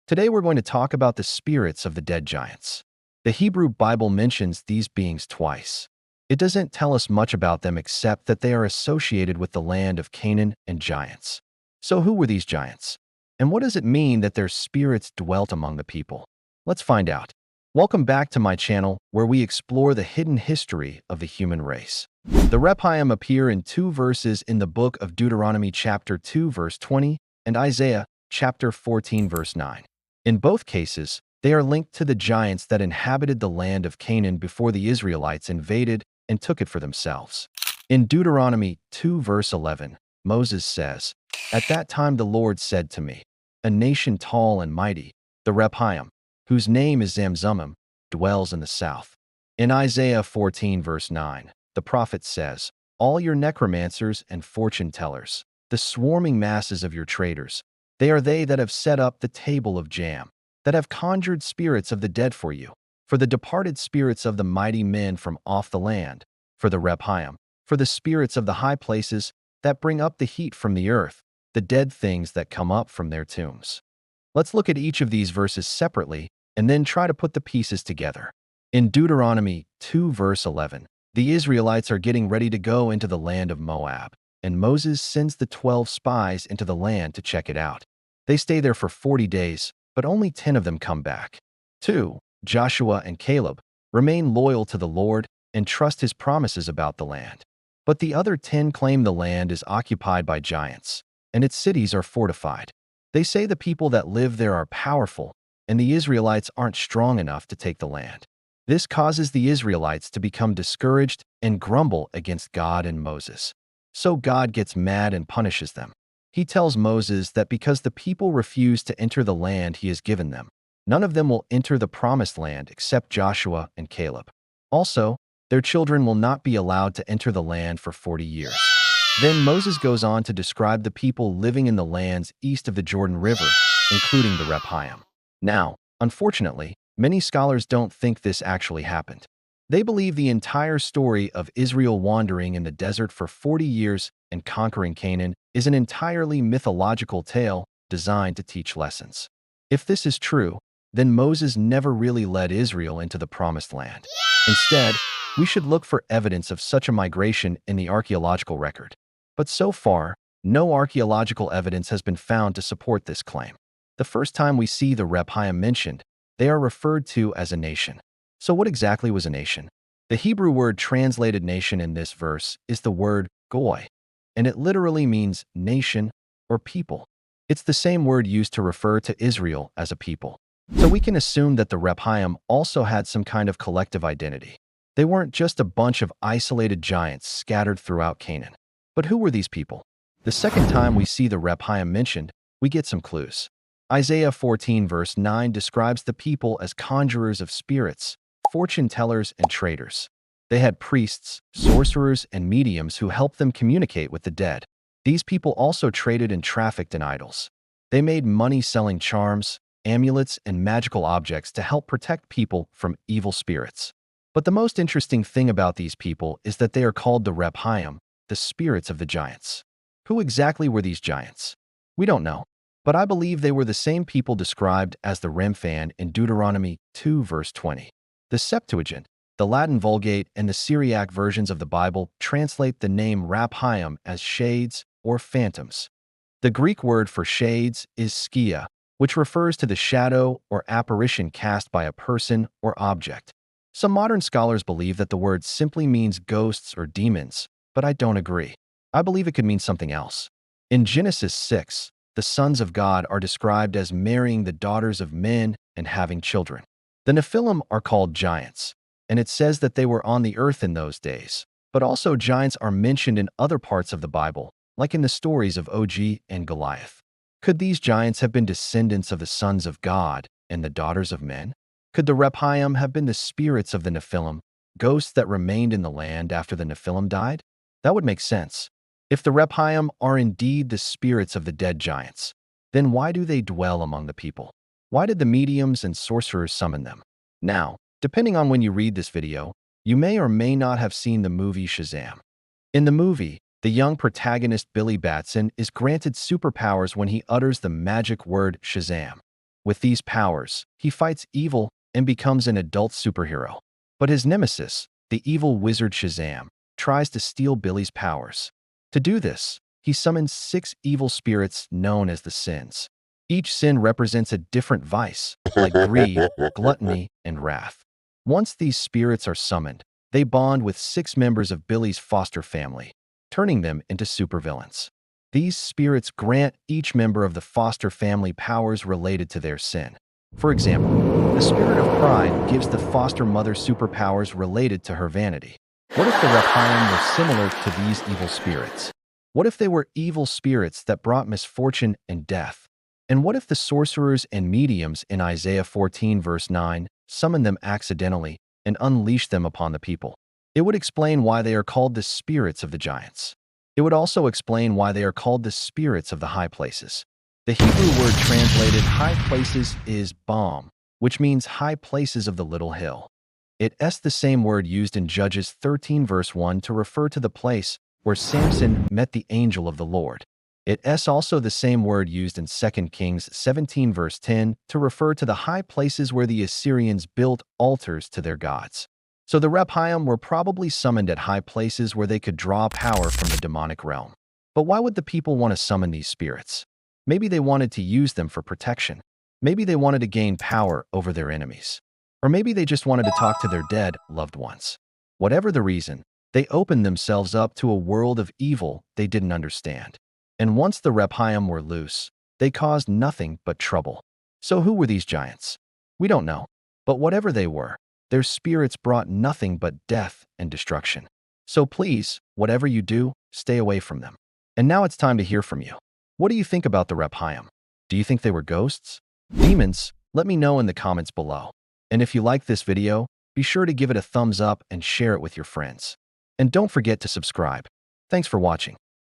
Today we're going to talk about the spirits of the dead giants. The Hebrew Bible mentions these beings twice. It doesn't tell us much about them except that they are associated with the land of Canaan and giants. So who were these giants? And what does it mean that their spirits dwelt among the people? Let's find out. Welcome back to my channel, where we explore the hidden history of the human race. The Rephaim appear in two verses in the book of Deuteronomy chapter 2 verse 20 and Isaiah chapter 14 verse 9. In both cases, they are linked to the giants that inhabited the land of Canaan before the Israelites invaded and took it for themselves. In Deuteronomy 2 verse 11, Moses says, "At that time the Lord said to me, a nation tall and mighty, the Rephaim, whose name is Zamzummim, dwells in the south." In Isaiah 14 verse 9, the prophet says, "All your necromancers and fortune tellers, the swarming masses of your traders, they are they that have set up the table of jam, that have conjured spirits of the dead for you, for the departed spirits of the mighty men from off the land, for the Rephaim, for the spirits of the high places that bring up the heat from the earth, the dead things that come up from their tombs." Let's look at each of these verses separately and then try to put the pieces together. In Deuteronomy 2 verse 11, the Israelites are getting ready to go into the land of Moab, and Moses sends the 12 spies into the land to check it out. They stay there for 40 days, but only 10 of them come back. 2. Joshua and Caleb remain loyal to the Lord and trust his promises about the land. But the other 10 claim the land is occupied by giants, and its cities are fortified. They say the people that live there are powerful, and the Israelites aren't strong enough to take the land. This causes the Israelites to become discouraged and grumble against God and Moses. So God gets mad and punishes them. He tells Moses that because the people refuse to enter the land he has given them, none of them will enter the promised land except Joshua and Caleb. Also, their children will not be allowed to enter the land for 40 years. Then Moses goes on to describe the people living in the lands east of the Jordan River, including the Rephaim. Now, unfortunately, many scholars don't think this actually happened. They believe the entire story of Israel wandering in the desert for 40 years and conquering Canaan is an entirely mythological tale designed to teach lessons. If this is true, then Moses never really led Israel into the promised land. Instead, we should look for evidence of such a migration in the archaeological record. But so far, no archaeological evidence has been found to support this claim. The first time we see the Rephaim mentioned, they are referred to as a nation. So what exactly was a nation? The Hebrew word translated nation in this verse is the word goy, and it literally means nation or people. It's the same word used to refer to Israel as a people. So we can assume that the Rephaim also had some kind of collective identity. They weren't just a bunch of isolated giants scattered throughout Canaan. But who were these people? The second time we see the Rephaim mentioned, we get some clues. Isaiah 14 verse 9 describes the people as conjurers of spirits, fortune tellers, and traders. They had priests, sorcerers, and mediums who helped them communicate with the dead. These people also traded and trafficked in idols. They made money selling charms, amulets, and magical objects to help protect people from evil spirits. But the most interesting thing about these people is that they are called the Rephaim, the spirits of the giants. Who exactly were these giants? We don't know, but I believe they were the same people described as the Rephaim in Deuteronomy 2 verse 20. The Septuagint, the Latin Vulgate, and the Syriac versions of the Bible translate the name Rephaim as shades or phantoms. The Greek word for shades is skia, which refers to the shadow or apparition cast by a person or object. Some modern scholars believe that the word simply means ghosts or demons, but I don't agree. I believe it could mean something else. In Genesis 6, the sons of God are described as marrying the daughters of men and having children. The Nephilim are called giants, and it says that they were on the earth in those days. But also giants are mentioned in other parts of the Bible, like in the stories of Og and Goliath. Could these giants have been descendants of the sons of God and the daughters of men? Could the Rephaim have been the spirits of the Nephilim, ghosts that remained in the land after the Nephilim died? That would make sense. If the Rephaim are indeed the spirits of the dead giants, then why do they dwell among the people? Why did the mediums and sorcerers summon them? Now, depending on when you read this video, you may or may not have seen the movie Shazam. In the movie, the young protagonist Billy Batson is granted superpowers when he utters the magic word Shazam. With these powers, he fights evil and becomes an adult superhero. But his nemesis, the evil wizard Shazam, tries to steal Billy's powers. To do this, he summons 6 evil spirits known as the sins. Each sin represents a different vice, like greed, gluttony, and wrath. Once these spirits are summoned, they bond with 6 members of Billy's foster family, turning them into supervillains. These spirits grant each member of the foster family powers related to their sin. For example, the spirit of pride gives the foster mother superpowers related to her vanity. What if the Rephaim were similar to these evil spirits? What if they were evil spirits that brought misfortune and death? And what if the sorcerers and mediums in Isaiah 14 verse 9 summoned them accidentally and unleashed them upon the people? It would explain why they are called the spirits of the giants. It would also explain why they are called the spirits of the high places. The Hebrew word translated high places is balm, which means high places of the little hill. It's the same word used in Judges 13 verse 1 to refer to the place where Samson met the angel of the Lord. It's also the same word used in 2 Kings 17 verse 10 to refer to the high places where the Assyrians built altars to their gods. So the Rephaim were probably summoned at high places where they could draw power from the demonic realm. But why would the people want to summon these spirits? Maybe they wanted to use them for protection. Maybe they wanted to gain power over their enemies. Or maybe they just wanted to talk to their dead loved ones. Whatever the reason, they opened themselves up to a world of evil they didn't understand. And once the Rephaim were loose, they caused nothing but trouble. So who were these giants? We don't know. But whatever they were, their spirits brought nothing but death and destruction. So please, whatever you do, stay away from them. And now it's time to hear from you. What do you think about the Rephaim? Do you think they were ghosts? Demons? Let me know in the comments below. And if you like this video, be sure to give it a thumbs up and share it with your friends. And don't forget to subscribe. Thanks for watching.